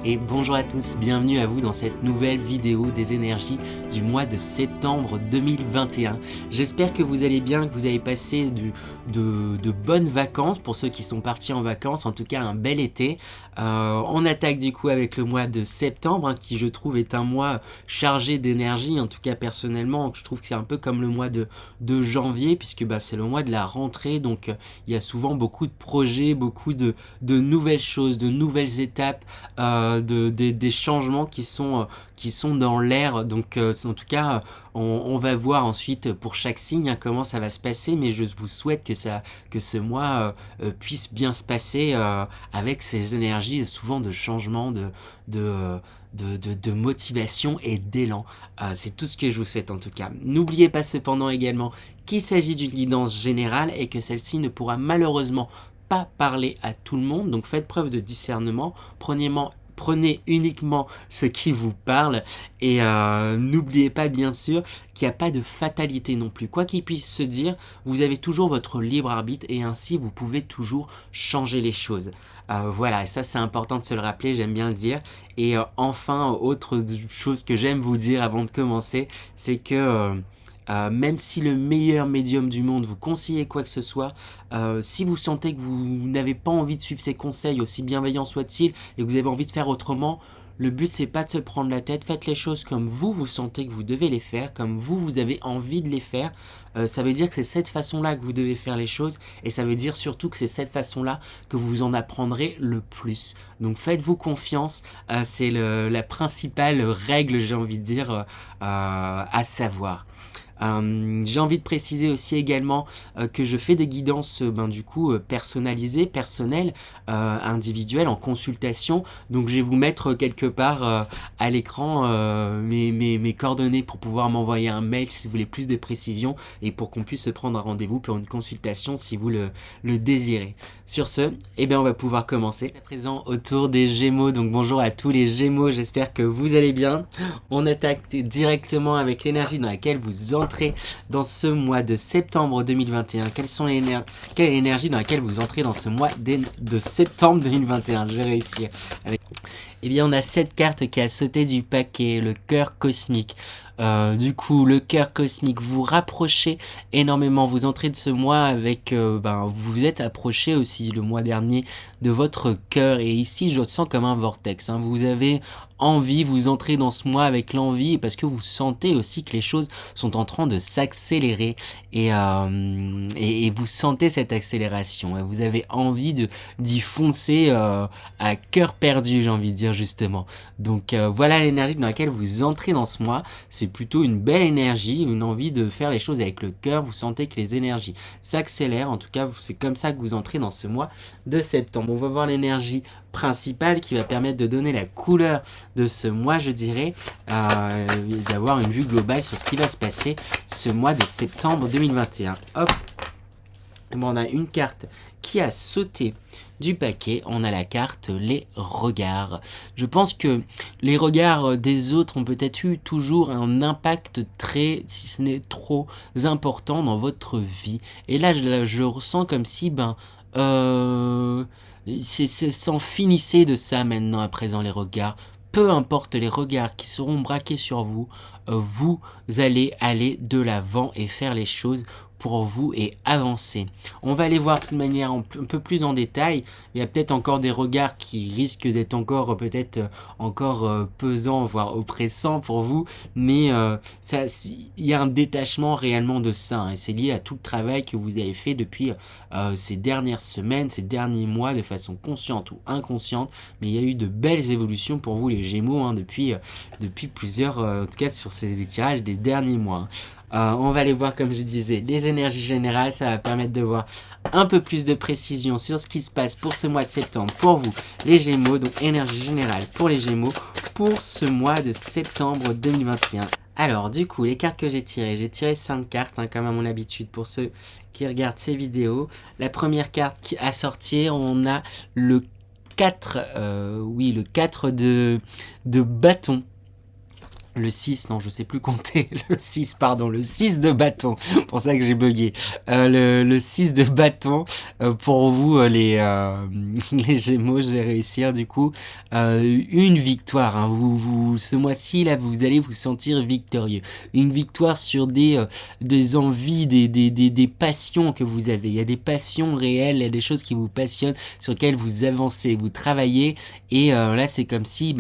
et bonjour à tous, bienvenue à vous dans cette nouvelle vidéo des énergies du mois de septembre 2021. J'espère que vous allez bien, que vous avez passé de bonnes vacances pour ceux qui sont partis en vacances, en tout cas un bel été. On attaque du coup avec le mois de septembre, qui je trouve est un mois chargé d'énergie, en tout cas personnellement, je trouve que c'est un peu comme le mois de janvier, puisque c'est le mois de la rentrée, donc il y a souvent beaucoup de projets, beaucoup de nouvelles choses, de nouvelles étapes, des changements qui sont dans l'air. Donc en tout cas, on va voir ensuite pour chaque signe comment ça va se passer, mais je vous souhaite que ce mois puisse bien se passer avec ces énergies souvent de changement, de motivation et d'élan. C'est tout ce que je vous souhaite en tout cas. N'oubliez pas cependant également qu'il s'agit d'une guidance générale et que celle-ci ne pourra malheureusement pas parler à tout le monde, donc faites preuve de discernement, prenez uniquement ce qui vous parle et n'oubliez pas bien sûr qu'il n'y a pas de fatalité non plus. Quoi qu'il puisse se dire, vous avez toujours votre libre arbitre et ainsi vous pouvez toujours changer les choses. Voilà, et ça c'est important de se le rappeler, j'aime bien le dire. Et enfin, autre chose que j'aime vous dire avant de commencer, c'est que même si le meilleur médium du monde vous conseille quoi que ce soit, si vous sentez que vous n'avez pas envie de suivre ses conseils, aussi bienveillants soient-ils, et que vous avez envie de faire autrement, le but c'est pas de se prendre la tête, faites les choses comme vous sentez que vous devez les faire, comme vous avez envie de les faire. Ça veut dire que c'est cette façon-là que vous devez faire les choses, et ça veut dire surtout que c'est cette façon-là que vous en apprendrez le plus. Donc faites-vous confiance, c'est la principale règle, j'ai envie de dire, à savoir. J'ai envie de préciser aussi également que je fais des guidances personnalisées, personnelles, individuelles, en consultation. Donc je vais vous mettre quelque part à l'écran mes coordonnées pour pouvoir m'envoyer un mail si vous voulez plus de précision et pour qu'on puisse se prendre un rendez-vous pour une consultation si vous le désirez. Sur ce, on va pouvoir commencer. À présent autour des Gémeaux, donc bonjour à tous les Gémeaux, j'espère que vous allez bien. On attaque directement avec l'énergie dans laquelle vous entrez dans ce mois de septembre 2021. Quelle est l'énergie dans laquelle vous entrez dans ce mois de septembre 2021? Je vais réussir. On a cette carte qui a sauté du paquet, le cœur cosmique. Du coup, le cœur cosmique, vous rapprochez énormément, vous entrez de ce mois avec, vous vous êtes approché aussi le mois dernier de votre cœur, et ici je le sens comme un vortex, vous avez envie, vous entrez dans ce mois avec l'envie, parce que vous sentez aussi que les choses sont en train de s'accélérer, et vous sentez cette accélération, vous avez envie d'y foncer à cœur perdu, j'ai envie de dire justement. Donc voilà l'énergie dans laquelle vous entrez dans ce mois. C'est plutôt une belle énergie, une envie de faire les choses avec le cœur. Vous sentez que les énergies s'accélèrent, en tout cas c'est comme ça que vous entrez dans ce mois de septembre. On va voir l'énergie principale qui va permettre de donner la couleur de ce mois, je dirais, d'avoir une vue globale sur ce qui va se passer ce mois de septembre 2021. Hop, on a une carte qui a sauté du paquet, on a la carte les regards. Je pense que les regards des autres ont peut-être eu toujours un impact très, si ce n'est trop important dans votre vie. Et là, je ressens comme si, s'en finissait de ça maintenant à présent, les regards. Peu importe les regards qui seront braqués sur vous, vous allez aller de l'avant et faire les choses pour vous et avancer. On va aller voir de toute manière un peu plus en détail. Il y a peut-être encore des regards qui risquent d'être encore pesants, voire oppressants pour vous, mais il y a un détachement réellement de ça, et c'est lié à tout le travail que vous avez fait depuis ces dernières semaines, ces derniers mois, de façon consciente ou inconsciente, mais il y a eu de belles évolutions pour vous les Gémeaux depuis plusieurs, en tout cas sur les tirages des derniers mois. On va aller voir, comme je disais, les énergies générales. Ça va permettre de voir un peu plus de précision sur ce qui se passe pour ce mois de septembre pour vous les Gémeaux. Donc énergie générale pour les Gémeaux pour ce mois de septembre 2021. Alors du coup, les cartes que j'ai tiré 5 cartes, comme à mon habitude pour ceux qui regardent ces vidéos. La première carte à sortir, on a le 4 de bâton. le 6, non, je sais plus compter, le 6, pardon, le 6 de bâton, pour ça que j'ai bugué. Le 6 de bâton, pour vous, les Gémeaux, je vais réussir, du coup, une victoire, hein. Ce mois-ci, là, vous allez vous sentir victorieux. Une victoire sur des envies, des passions que vous avez. Il y a des passions réelles, il y a des choses qui vous passionnent, sur lesquelles vous avancez, vous travaillez, et là, c'est comme si,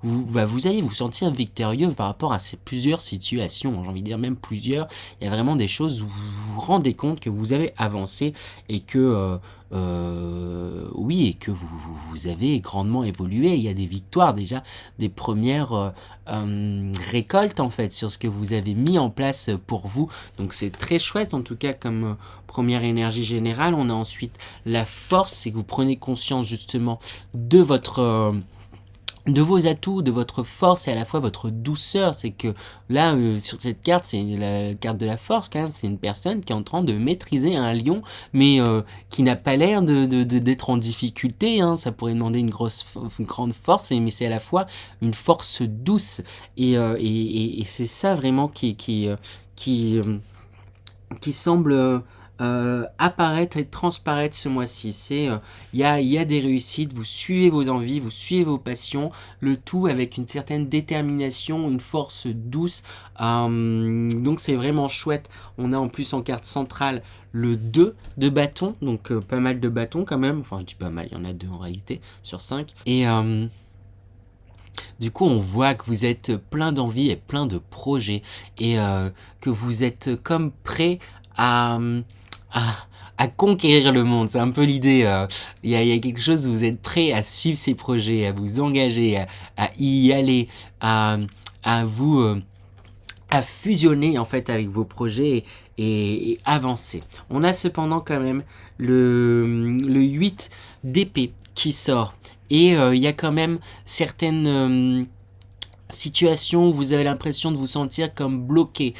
vous allez vous sentir victorieux par rapport à plusieurs situations, j'ai envie de dire même plusieurs. Il y a vraiment des choses où vous vous rendez compte que vous avez avancé et que oui, et que vous avez grandement évolué. Il y a des victoires déjà, des premières récoltes en fait sur ce que vous avez mis en place pour vous. Donc c'est très chouette en tout cas comme première énergie générale. On a ensuite la force, c'est que vous prenez conscience justement de de vos atouts, de votre force et à la fois votre douceur. C'est que là, sur cette carte, c'est la carte de la force quand même, c'est une personne qui est en train de maîtriser un lion, mais qui n'a pas l'air d'être en difficulté, hein. Ça pourrait demander une grande force, mais c'est à la fois une force douce, et c'est ça vraiment qui semble apparaître et transparaître ce mois-ci. C'est il y a des réussites, vous suivez vos envies, vous suivez vos passions, le tout avec une certaine détermination, une force douce. Donc c'est vraiment chouette. On a en plus en carte centrale le 2 de bâton, donc pas mal de bâtons quand même. Enfin je dis pas mal, il y en a 2 en réalité sur 5. Et du coup, on voit que vous êtes plein d'envie et plein de projets, et que vous êtes comme prêt à, à, à conquérir le monde. C'est un peu l'idée. Il y a quelque chose où vous êtes prêt à suivre ces projets, à vous engager, à y aller, à vous à fusionner en fait avec vos projets et avancer. On a cependant quand même le 8 d'épée qui sort, et il y a quand même certaines situation où vous avez l'impression de vous sentir comme bloqué,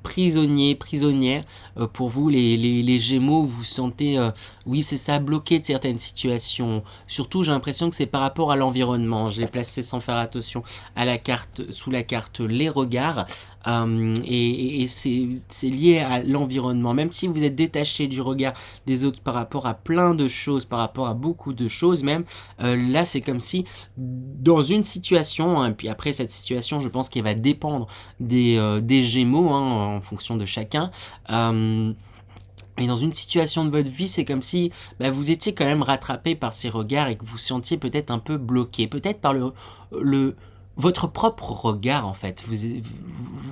prisonnier, prisonnière. Pour vous, les Gémeaux, vous vous sentez, oui c'est ça, bloqué de certaines situations. Surtout, j'ai l'impression que c'est par rapport à l'environnement. Je l'ai placé sans faire attention à la carte, sous la carte les regards. Et c'est lié à l'environnement. Même si vous êtes détaché du regard des autres par rapport à plein de choses, par rapport à beaucoup de choses même, là c'est comme si dans une situation, hein, puis après cette situation je pense qu'elle va dépendre des Gémeaux, hein, en fonction de chacun, et dans une situation de votre vie, c'est comme si vous étiez quand même rattrapé par ces regards et que vous vous sentiez peut-être un peu bloqué, peut-être par votre propre regard en fait.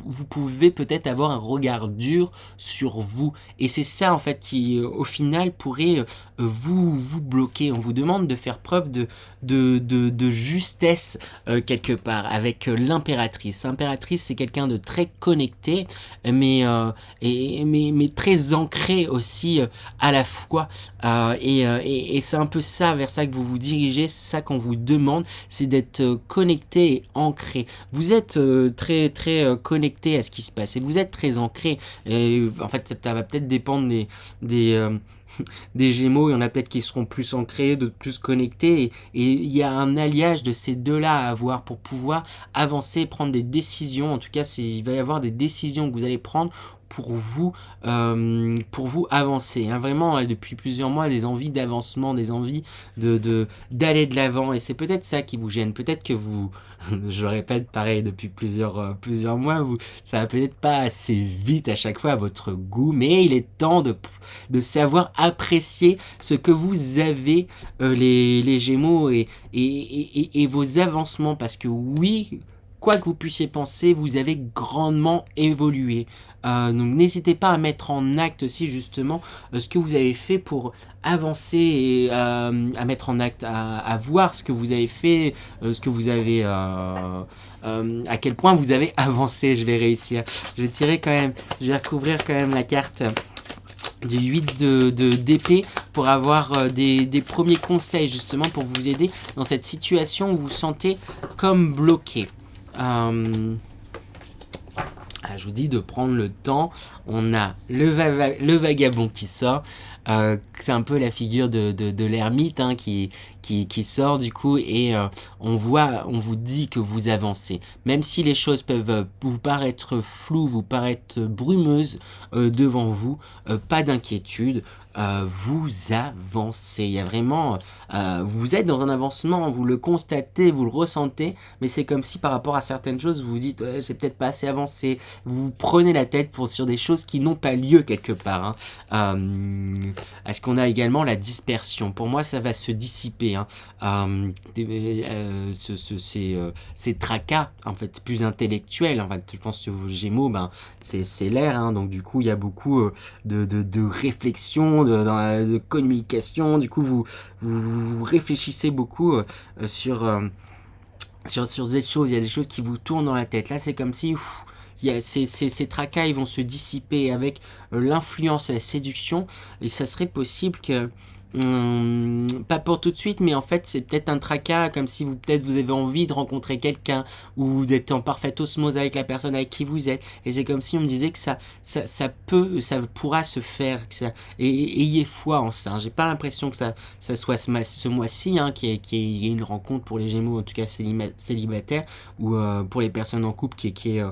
Vous pouvez peut-être avoir un regard dur sur vous, et c'est ça en fait qui au final pourrait vous bloquer. On vous demande de faire preuve de justesse quelque part avec l'impératrice. L'impératrice, c'est quelqu'un de très connecté, mais très ancré aussi à la fois, et c'est un peu ça vers ça que vous vous dirigez. C'est ça qu'on vous demande, c'est d'être connecté et ancré. Vous êtes très connecté à ce qui se passe et vous êtes très ancré. Et en fait, ça va peut-être dépendre des Gémeaux. Il y en a peut-être qui seront plus ancrés, d'autres plus connectés, et il y a un alliage de ces deux-là à avoir pour pouvoir avancer, prendre des décisions. En tout cas, il va y avoir des décisions que vous allez prendre pour vous avancer, hein. Vraiment, depuis plusieurs mois, des envies d'avancement, des envies d'aller de l'avant, et c'est peut-être ça qui vous gêne. Peut-être que vous, je le répète pareil depuis plusieurs mois, ça va peut-être pas assez vite à chaque fois à votre goût, mais il est temps de savoir apprécier ce que vous avez, les Gémeaux, et vos avancements, parce que oui, quoi que vous puissiez penser, vous avez grandement évolué. Donc n'hésitez pas à mettre en acte aussi justement ce que vous avez fait pour avancer, et à mettre en acte, à voir ce que vous avez fait, ce que vous avez, à quel point vous avez avancé. Je vais réussir. Je vais recouvrir quand même la carte du 8 d'épée pour avoir des premiers conseils justement pour vous aider dans cette situation où vous vous sentez comme bloqué. Je vous dis de prendre le temps. On a le vagabond qui sort. C'est un peu la figure de l'ermite hein, qui sort du coup et on vous dit que vous avancez. Même si les choses peuvent vous paraître floues, vous paraître brumeuses devant vous, pas d'inquiétude. Vous avancez. Il y a vraiment, vous êtes dans un avancement, vous le constatez, vous le ressentez, mais c'est comme si par rapport à certaines choses, vous vous dites, ouais, j'ai peut-être pas assez avancé. Vous prenez la tête sur des choses qui n'ont pas lieu quelque part. Hein. Est-ce qu'on a également la dispersion? Pour moi, ça va se dissiper. Hein. Ces tracas, en fait, plus intellectuels. En fait, je pense que vous, Gémeaux, ben, c'est l'air. Hein, donc, du coup, il y a beaucoup de réflexion, de communication. Du coup, vous réfléchissez beaucoup sur des choses. Il y a des choses qui vous tournent dans la tête. Là, c'est comme si ces tracas ils vont se dissiper avec l'influence et la séduction. Et ça serait possible que pas pour tout de suite, mais en fait c'est peut-être un tracas comme si vous avez envie de rencontrer quelqu'un ou d'être en parfaite osmose avec la personne avec qui vous êtes, et c'est comme si on me disait que ça pourra se faire, et ayez foi en ça. J'ai pas l'impression que ça soit ce mois-ci hein, qu'il y ait une rencontre pour les Gémeaux, en tout cas célibataires, ou pour les personnes en couple qui est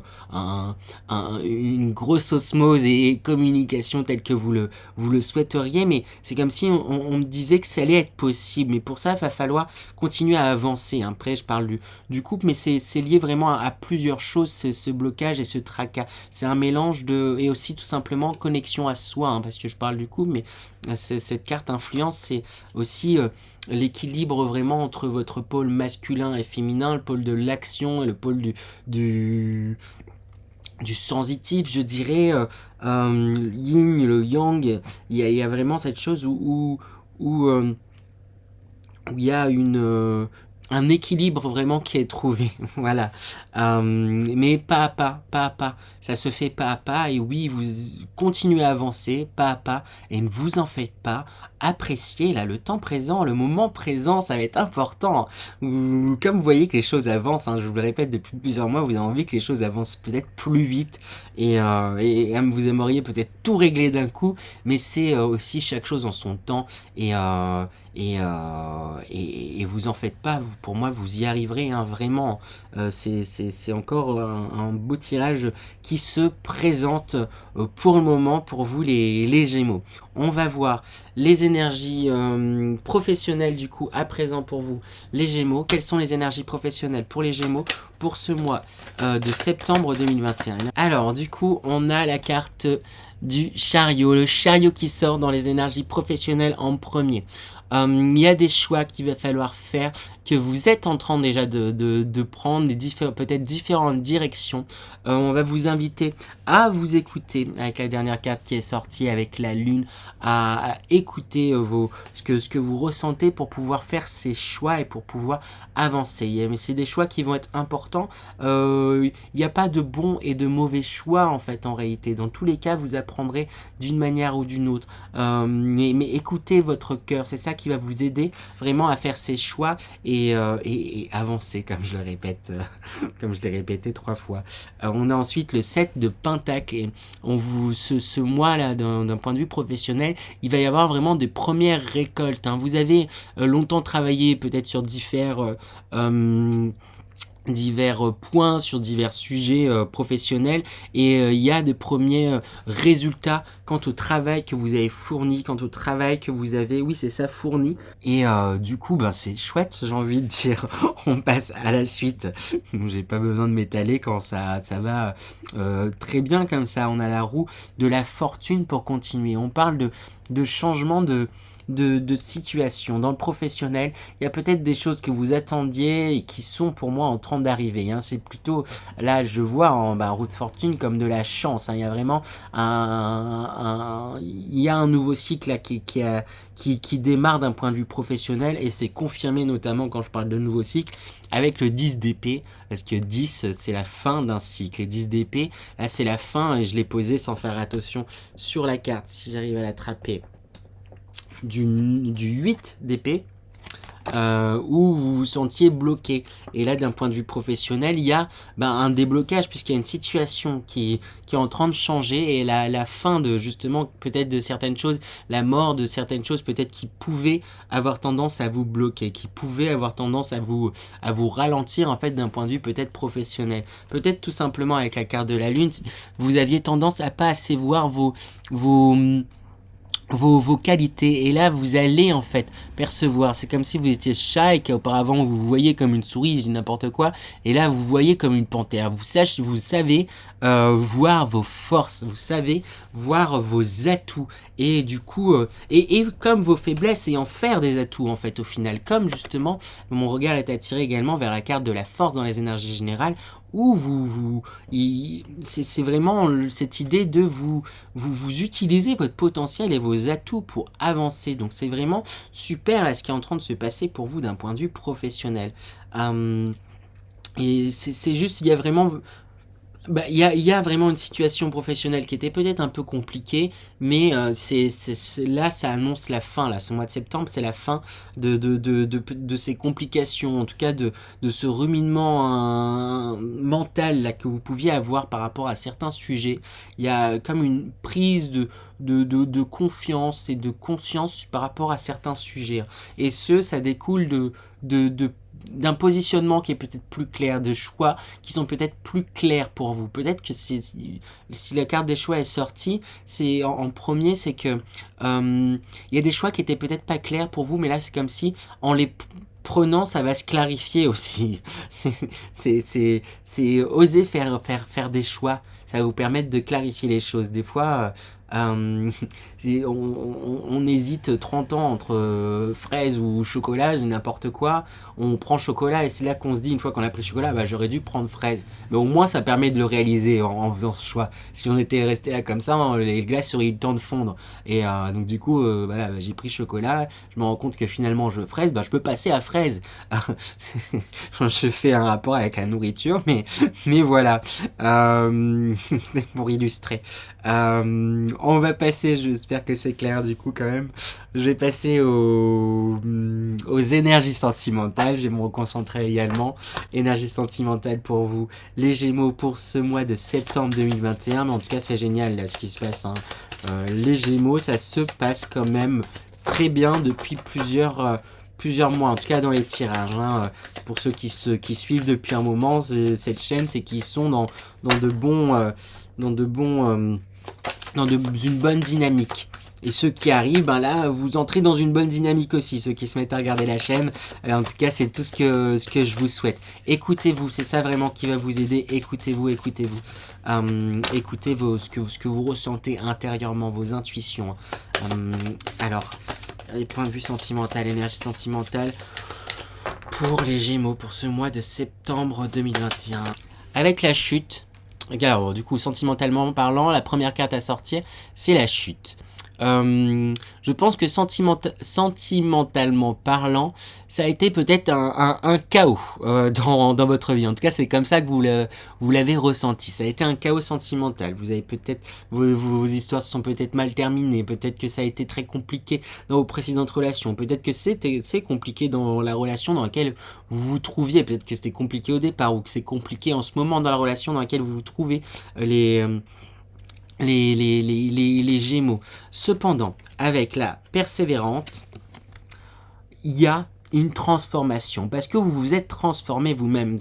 une grosse osmose et communication telle que vous le souhaiteriez, mais c'est comme si on me disait que ça allait être possible, mais pour ça il va falloir continuer à avancer. Après je parle du couple, mais c'est lié vraiment à plusieurs choses, ce blocage et ce tracas. C'est un mélange et aussi tout simplement connexion à soi, hein, parce que je parle du couple, mais cette carte influence, c'est aussi l'équilibre vraiment entre votre pôle masculin et féminin, le pôle de l'action et le pôle du sensitif, je dirais, yin, le yang. Il y a vraiment cette chose où il y a un équilibre vraiment qui est trouvé. Voilà. Mais pas à pas. Ça se fait pas à pas, et oui, vous continuez à avancer pas à pas, et ne vous en faites pas. Appréciez là le temps présent, le moment présent, ça va être important. Comme vous voyez que les choses avancent, hein, je vous le répète depuis plusieurs mois, vous avez envie que les choses avancent peut-être plus vite, et vous aimeriez peut-être tout régler d'un coup, mais c'est aussi chaque chose en son temps, et vous en faites pas. Pour moi, vous y arriverez, hein, vraiment. C'est encore un beau tirage qui se présente pour le moment pour vous les Gémeaux. On va voir les énergies professionnelles du coup à présent pour vous les Gémeaux. Quelles sont les énergies professionnelles pour les Gémeaux pour ce mois de septembre 2021? Alors du coup on a la carte du chariot, le chariot qui sort dans les énergies professionnelles en premier. Il y a des choix qu'il va falloir faire, que vous êtes en train déjà de prendre, peut-être différentes directions. On va vous inviter à vous écouter avec la dernière carte qui est sortie avec la lune, à écouter ce que vous ressentez pour pouvoir faire ces choix et pour pouvoir avancer. Mais c'est des choix qui vont être importants. Il n'y a pas de bon et de mauvais choix en fait en réalité. Dans tous les cas, vous apprendrez d'une manière ou d'une autre. Mais écoutez votre cœur, c'est ça qui va vous aider vraiment à faire ces choix et avancer, comme je le répète, comme je l'ai répété 3 fois. On a ensuite le 7 de Pentacle, et ce mois-là, d'un point de vue professionnel, il va y avoir vraiment des premières récoltes. Hein. Vous avez longtemps travaillé peut-être sur divers points, sur divers sujets professionnels, et il y a des premiers résultats quant au travail que vous avez fourni, quant au travail que vous avez, oui c'est ça, fourni, et du coup ben c'est chouette, j'ai envie de dire. On passe à la suite. J'ai pas besoin de m'étaler quand ça va très bien comme ça. On a la roue de la fortune pour continuer. On parle de changement de situation dans le professionnel. Il y a peut-être des choses que vous attendiez et qui sont pour moi en train d'arriver, hein. C'est plutôt, là je vois en roue de fortune comme de la chance, hein. Il y a vraiment il y a un nouveau cycle là, qui démarre d'un point de vue professionnel, et c'est confirmé notamment quand je parle de nouveau cycle avec le 10 d'épée, parce que 10 c'est la fin d'un cycle, et 10 d'épée là c'est la fin, et je l'ai posé sans faire attention sur la carte, si j'arrive à l'attraper, du 8 d'épée. où vous vous sentiez bloqué. Et là, d'un point de vue professionnel, il y a un déblocage puisqu'il y a une situation qui est en train de changer et la fin de justement peut-être de certaines choses, la mort de certaines choses peut-être qui pouvaient avoir tendance à vous bloquer, qui pouvaient avoir tendance à vous ralentir en fait d'un point de vue peut-être professionnel. Peut-être tout simplement avec la carte de la lune, vous aviez tendance à pas assez voir vos qualités, et là vous allez en fait percevoir, c'est comme si vous étiez chat et qu'auparavant vous vous voyez comme une souris, je dis n'importe quoi, et là vous voyez comme une panthère, vous savez voir vos forces, vous savez voir vos atouts, et du coup et comme vos faiblesses, et en faire des atouts en fait au final, comme justement mon regard est attiré également vers la carte de la force dans les énergies générales, où c'est vraiment cette idée de vous utilisez votre potentiel et vos atouts pour avancer. Donc c'est vraiment super là ce qui est en train de se passer pour vous d'un point de vue professionnel. Et c'est juste, il y a vraiment... il y a vraiment une situation professionnelle qui était peut-être un peu compliquée, mais là ça annonce la fin, là ce mois de septembre c'est la fin de ces complications, en tout cas de ce ruminement mental là que vous pouviez avoir par rapport à certains sujets. Il y a comme une prise de confiance et de conscience par rapport à certains sujets, et ça découle d'un positionnement qui est peut-être plus clair, de choix qui sont peut-être plus clairs pour vous. Peut-être que si la carte des choix est sortie, c'est en premier, c'est que il y a des choix qui étaient peut-être pas clairs pour vous, mais là c'est comme si en les prenant, ça va se clarifier aussi. C'est oser faire des choix. Ça va vous permettre de clarifier les choses. Des fois, on hésite 30 ans entre fraises ou chocolat, n'importe quoi. On prend chocolat et c'est là qu'on se dit, une fois qu'on a pris chocolat, j'aurais dû prendre fraise. Mais au moins, ça permet de le réaliser en faisant ce choix. Si on était resté là comme ça, les glaces auraient eu le temps de fondre. Et donc du coup, j'ai pris chocolat. Je me rends compte que finalement, je veux fraise. Je peux passer à fraise. Je fais un rapport avec la nourriture, mais voilà. Pour illustrer. On va passer, j'espère que c'est clair du coup quand même. Je vais passer aux énergies sentimentales. Je vais me reconcentrer également. Énergie sentimentale pour vous, les Gémeaux, pour ce mois de septembre 2021. Mais en tout cas, c'est génial là ce qui se passe. Les Gémeaux, ça se passe quand même très bien depuis plusieurs mois, en tout cas dans les tirages. Pour ceux qui suivent depuis un moment cette chaîne, c'est qu'ils sont dans une bonne dynamique. Et ceux qui arrivent, là, vous entrez dans une bonne dynamique aussi, ceux qui se mettent à regarder la chaîne. En tout cas, c'est tout ce que je vous souhaite. Écoutez-vous, c'est ça vraiment qui va vous aider. Écoutez-vous. Écoutez ce que vous ressentez intérieurement, vos intuitions. Alors, les points de vue sentimental, énergie sentimentale pour les Gémeaux, pour ce mois de septembre 2021. Avec la chute, alors du coup, sentimentalement parlant, la première carte à sortir, c'est la chute. Je pense que sentimentalement parlant, ça a été peut-être un chaos dans votre vie. En tout cas, c'est comme ça que vous l'avez ressenti. Ça a été un chaos sentimental. Vous avez peut-être vos histoires se sont peut-être mal terminées. Peut-être que ça a été très compliqué dans vos précédentes relations. Peut-être que c'est compliqué dans la relation dans laquelle vous vous trouviez. Peut-être que c'était compliqué au départ ou que c'est compliqué en ce moment dans la relation dans laquelle vous vous trouvez. Les Gémeaux. Cependant, avec la persévérante, il y a une transformation, parce que vous vous êtes transformé vous-même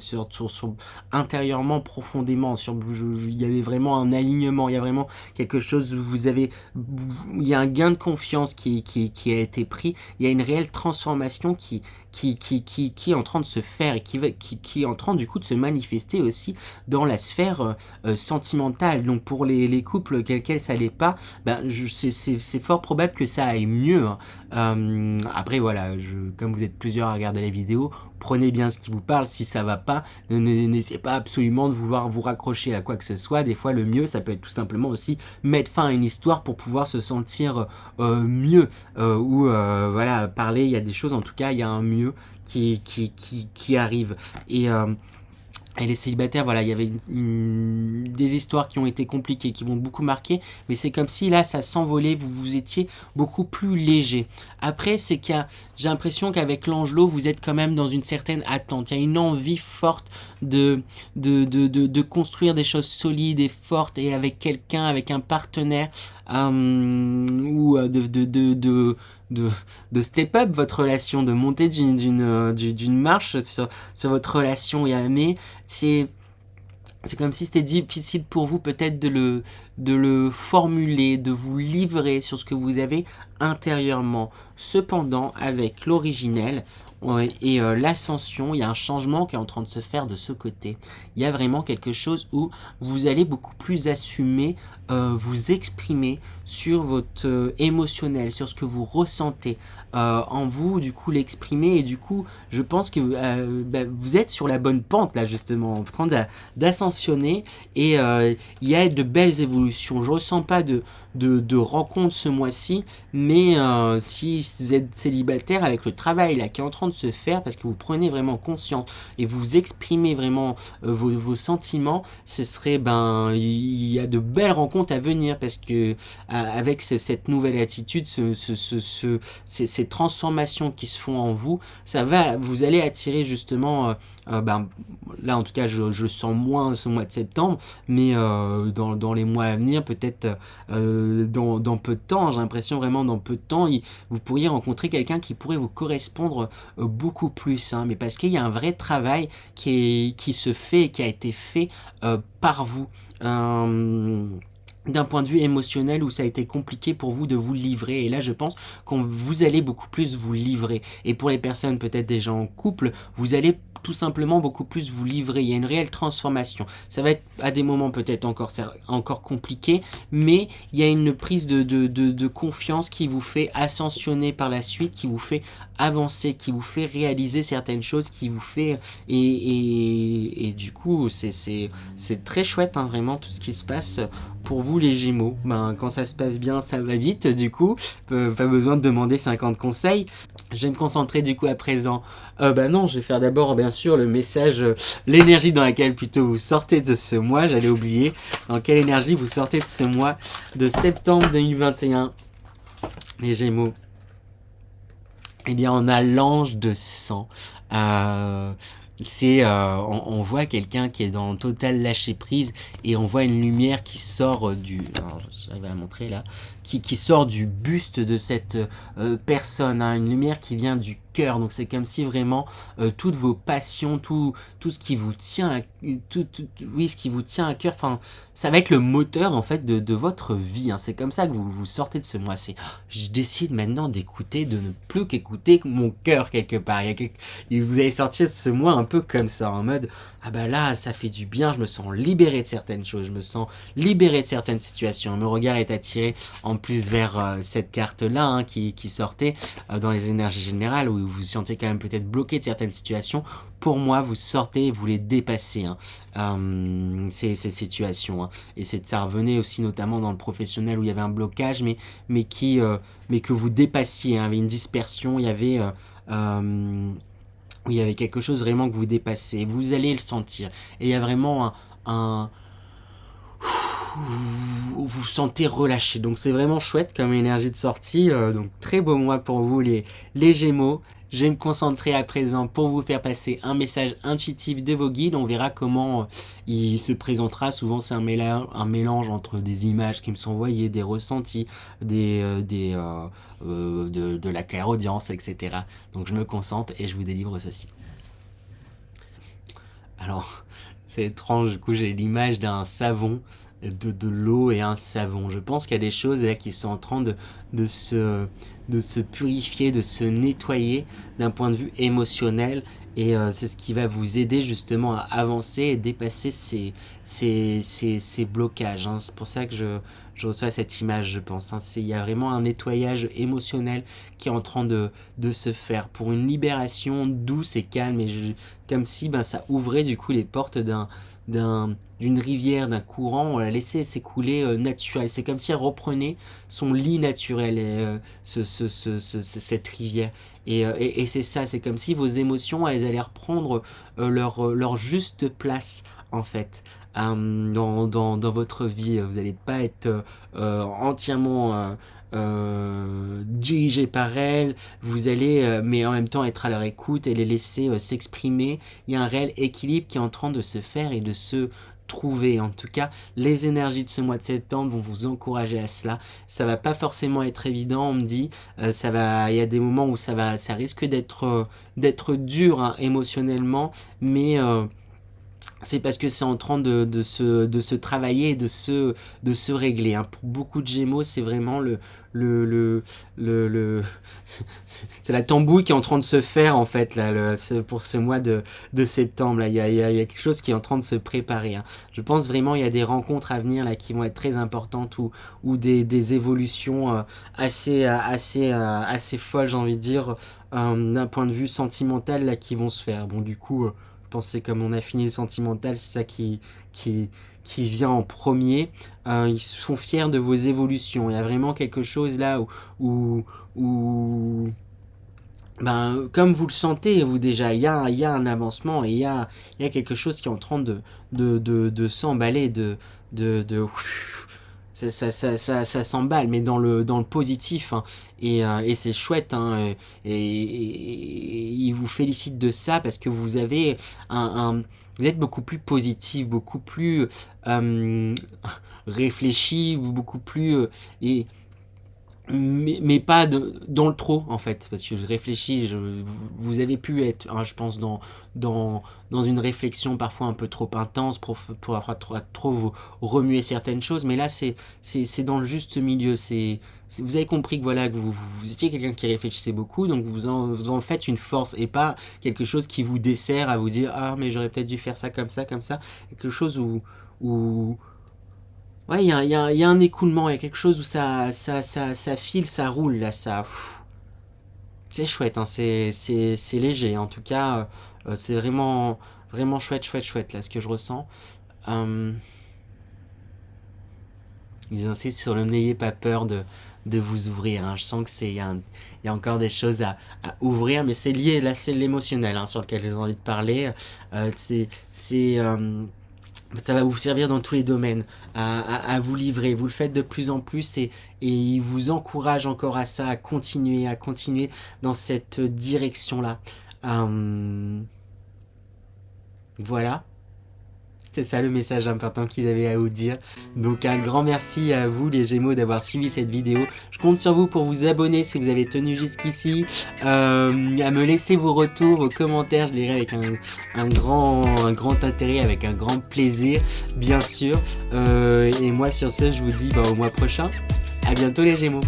intérieurement, profondément. Il y avait vraiment un alignement, il y a vraiment quelque chose, il y a un gain de confiance qui a été pris, il y a une réelle transformation qui est en train de se faire et qui est en train du coup de se manifester aussi dans la sphère sentimentale. Donc pour les couples quels ça n'allait pas, c'est fort probable que ça aille mieux. Après voilà, comme vous êtes plusieurs à regarder les vidéos, prenez bien ce qui vous parle. Si ça va pas, n'essayez pas absolument de vouloir vous raccrocher à quoi que ce soit. Des fois le mieux ça peut être tout simplement aussi mettre fin à une histoire pour pouvoir se sentir mieux, ou voilà, parler. Il y a des choses, en tout cas il y a un mieux qui arrive. Et Et les célibataires, voilà, il y avait des histoires qui ont été compliquées, qui vont beaucoup marquer, mais c'est comme si là, ça s'envolait, vous étiez beaucoup plus léger. Après, c'est j'ai l'impression qu'avec l'Angelot, vous êtes quand même dans une certaine attente. Il y a une envie forte de construire des choses solides et fortes, et avec quelqu'un, avec un partenaire, ou de step up votre relation, de monter d'une marche sur votre relation, mais c'est comme si c'était difficile pour vous peut-être de le formuler, de vous livrer sur ce que vous avez intérieurement. Cependant, avec l'originel et l'ascension, il y a un changement qui est en train de se faire de ce côté. Il y a vraiment quelque chose où vous allez beaucoup plus assumer, vous exprimer sur votre émotionnel, sur ce que vous ressentez en vous, du coup l'exprimer, et du coup je pense que vous êtes sur la bonne pente là, justement en train d'ascensionner, et il y a de belles évolutions. Je ressens pas de rencontres ce mois-ci, mais si vous êtes célibataire, avec le travail là qui est en train de se faire, parce que vous prenez vraiment conscience et vous exprimez vraiment vos sentiments, ce serait il y a de belles rencontres à venir, parce que avec cette nouvelle attitude, ces transformations qui se font en vous, vous allez attirer justement, là en tout cas je sens moins ce mois de septembre, mais dans les mois à venir, peut-être dans peu de temps, j'ai l'impression vraiment dans peu de temps, vous pourriez rencontrer quelqu'un qui pourrait vous correspondre beaucoup plus, mais parce qu'il y a un vrai travail qui se fait, qui a été fait par vous. D'un point de vue émotionnel, où ça a été compliqué pour vous de vous livrer, et là je pense que vous allez beaucoup plus vous livrer, et pour les personnes peut-être déjà en couple, vous allez tout simplement beaucoup plus vous livrer. Il y a une réelle transformation. Ça va être à des moments peut-être encore compliqué, mais il y a une prise de confiance qui vous fait ascensionner par la suite, qui vous fait avancer, qui vous fait réaliser certaines choses, qui vous fait et du coup c'est très chouette, vraiment tout ce qui se passe pour vous les Gémeaux. Quand ça se passe bien, ça va vite, du coup pas besoin de demander 50 conseils. Je vais me concentrer du coup à présent. Non, je vais faire d'abord bien sûr le message, l'énergie dans laquelle plutôt vous sortez de ce mois. J'allais oublier dans quelle énergie vous sortez de ce mois de septembre 2021, les Gémeaux. Eh bien, on a l'ange de sang. On voit quelqu'un qui est dans le total lâcher prise, et on voit une lumière qui sort alors j'arrive à la montrer là, qui sort du buste de cette personne, une lumière qui vient du cœur. Donc c'est comme si vraiment toutes vos passions, tout ce qui vous tient, ce qui vous tient à cœur, ça va être le moteur en fait de votre vie. C'est comme ça que vous sortez de ce mois. Je décide maintenant d'écouter, de ne plus qu'écouter mon cœur quelque part. Vous allez sortir de ce mois un peu comme ça, en mode là ça fait du bien, je me sens libéré de certaines choses, je me sens libéré de certaines situations. Mon regard est attiré en plus vers cette carte là qui sortait dans les énergies générales, où vous vous sentez quand même peut-être bloqué de certaines situations. Pour moi, vous sortez et vous les dépassez, ces situations, et ça revenait aussi notamment dans le professionnel, où il y avait un blocage, mais que vous dépassiez, il y avait une dispersion, il y avait où il y avait quelque chose vraiment que vous dépassez, vous allez le sentir, et il y a vraiment vous vous sentez relâché, donc c'est vraiment chouette comme énergie de sortie. Donc très beau mois pour vous les Gémeaux. Je vais me concentrer à présent pour vous faire passer un message intuitif de vos guides. On verra comment il se présentera. Souvent c'est un mélange entre des images qui me sont envoyées, des ressentis, de la clairaudience, etc. Donc je me concentre et je vous délivre ceci. Alors, c'est étrange, du coup j'ai l'image d'un savon, de l'eau et un savon. Je pense qu'il y a des choses là qui sont en train de se purifier, de se nettoyer d'un point de vue émotionnel, et c'est ce qui va vous aider justement à avancer et dépasser ces blocages. C'est pour ça que je reçois cette image, je pense. Hein. Il y a vraiment un nettoyage émotionnel qui est en train de se faire pour une libération douce et calme, et comme si ça ouvrait du coup les portes d'une rivière, d'un courant, on la laissait s'écouler naturel. C'est comme si elle reprenait son lit naturel, cette rivière. Et c'est ça, c'est comme si vos émotions, elles allaient reprendre leur juste place, en fait. Dans votre vie, vous n'allez pas être entièrement dirigé par elles, vous allez mais en même temps être à leur écoute et les laisser s'exprimer. Il y a un réel équilibre qui est en train de se faire et de se trouver. En tout cas, les énergies de ce mois de septembre vont vous encourager à cela. Ça va pas forcément être évident, on me dit. Il y a des moments où ça risque d'être dur, hein, émotionnellement, mais c'est parce que c'est en train de se travailler et de se régler. Hein. Pour beaucoup de Gémeaux, c'est vraiment c'est la tambouille qui est en train de se faire, en fait, là, pour ce mois de septembre. Là. Il y a quelque chose qui est en train de se préparer. Hein. Je pense vraiment il y a des rencontres à venir là, qui vont être très importantes, ou des évolutions assez folles, j'ai envie de dire, d'un point de vue sentimental, là, qui vont se faire. Bon, du coup... je pense que comme on a fini le sentimental, c'est ça qui vient en premier. Ils sont fiers de vos évolutions. Il y a vraiment quelque chose là où comme vous le sentez, vous déjà, il y a un avancement, et il y a quelque chose qui est en train de s'emballer, ça s'emballe, mais dans le positif, hein. Et c'est chouette, hein, et il vous félicite de ça parce que vous avez vous êtes beaucoup plus positif, beaucoup plus réfléchi, beaucoup plus mais pas dans le trop, en fait, parce que je réfléchis, vous avez pu être, hein, je pense, dans une réflexion parfois un peu trop intense pour trop vous remuer certaines choses, mais là c'est dans le juste milieu. Vous avez compris que voilà, que vous étiez quelqu'un qui réfléchissait beaucoup, donc vous en faites une force et pas quelque chose qui vous dessert à vous dire ah mais j'aurais peut-être dû faire ça comme ça, quelque chose où ouais, il y a un écoulement, il y a quelque chose où ça file, ça roule, là, c'est chouette, hein, c'est léger, en tout cas, c'est vraiment, vraiment chouette, là, ce que je ressens. Ils insistent sur le n'ayez pas peur de vous ouvrir, hein. Je sens que il y a encore des choses à ouvrir, mais c'est lié, là, c'est l'émotionnel, hein, sur lequel j'ai envie de parler. Ça va vous servir dans tous les domaines, à vous livrer. Vous le faites de plus en plus, et il vous encourage encore à ça, à continuer dans cette direction-là. Voilà. C'est ça le message important qu'ils avaient à vous dire. Donc un grand merci à vous les Gémeaux d'avoir suivi cette vidéo. Je compte sur vous pour vous abonner si vous avez tenu jusqu'ici. À me laisser vos retours, vos commentaires. Je lirai avec un grand intérêt, avec un grand plaisir, bien sûr. Et moi sur ce, je vous dis au mois prochain. À bientôt les Gémeaux.